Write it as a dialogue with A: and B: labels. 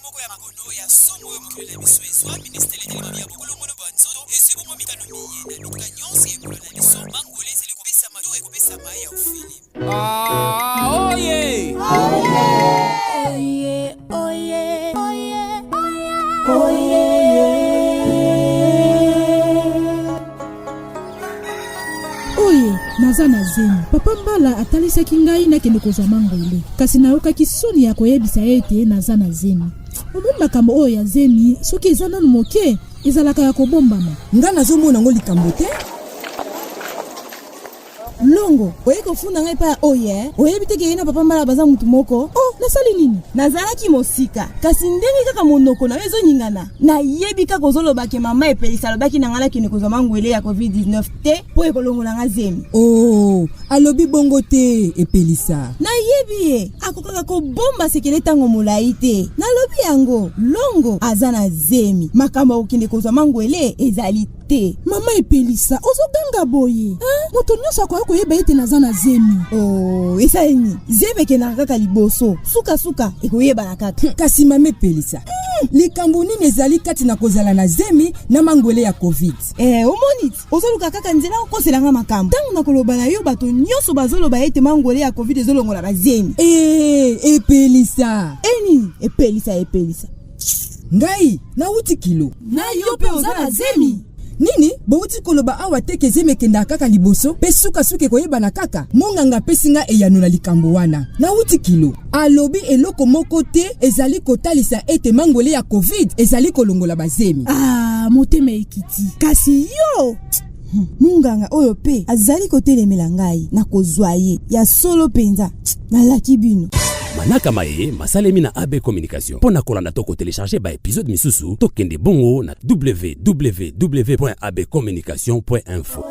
A: moko ya makono ya somo oyo mokili na biso ezwa ministere etelema ya bokolo mono banzoto ezwi bomwa mikano miye na bituka nyonso ekola na biso mangole ezali kopesama to ekopesama ya ofili.
B: Oye!
C: Oye, oye, oye, oye,
D: oye naza na zemi papa mbala atalisaki ngai nakende kozwa mangole kasi nayokaki soni ya koyebisa ye ete naza na zemi omoni makambo oyo ya zemi soki eza nanu moke ezalaka ya kobombama
E: nga nazomona ngo likambo te longo oye kofunda ngai pa oye oyebi te ke na papa mbala baza mutu moko
D: oh nasali nini
E: nazalaki mosika kasi ndenge kaka monoko na ezonyingana nayebi kaka kozolobake mama epelisa alobaki na ngala kende kozwa mangwele ya covid-19 te po ekolongola nga zemi
B: oh alobi bongo te epelisa
E: nayebi ye akokaka kobomba sekele ntango molai te nalobi yango longo aza na zemi makambo akokende kozwa mangwele ezali te
D: mama epelisa ozoganga boye moto nyonso akoya koyeba ete naza na zemi
E: oh esalemi zemi ekendaka kaka liboso suka ekoyebana kaka
B: kasi mama epelisa likambo nini ezali kati na kozala na zemi na mangwele ya covid
E: omoni ozoluka kaka nzela okoselanga makambo ntango nakoloba na yo bato nyonso bazoloba ete mangwele ya covid ezolongola bazemi
B: epelisa
E: eni epelisa
B: ngai nauti kilo
E: na yo pe oza na zemi
B: nini bouti koloba awa teke zemi ekendaka kaka liboso pe suka koyebana kaka monganga pesi nga eyano na likambo wana nauti kilo alobi eloko moko te ezali kotalisa ete mangwele ya covid ezali kolongola bazemi
D: motema ekiti
E: kasi yo munganga oyo pe azali kotelemela ngai na kozwa ye ya solo penza nalaki bino
F: Manaka Maye, masalemi na AB Communication. Pona kolanda toko télécharger ba épisode misusu, tokende bongo na www.abcommunication.info.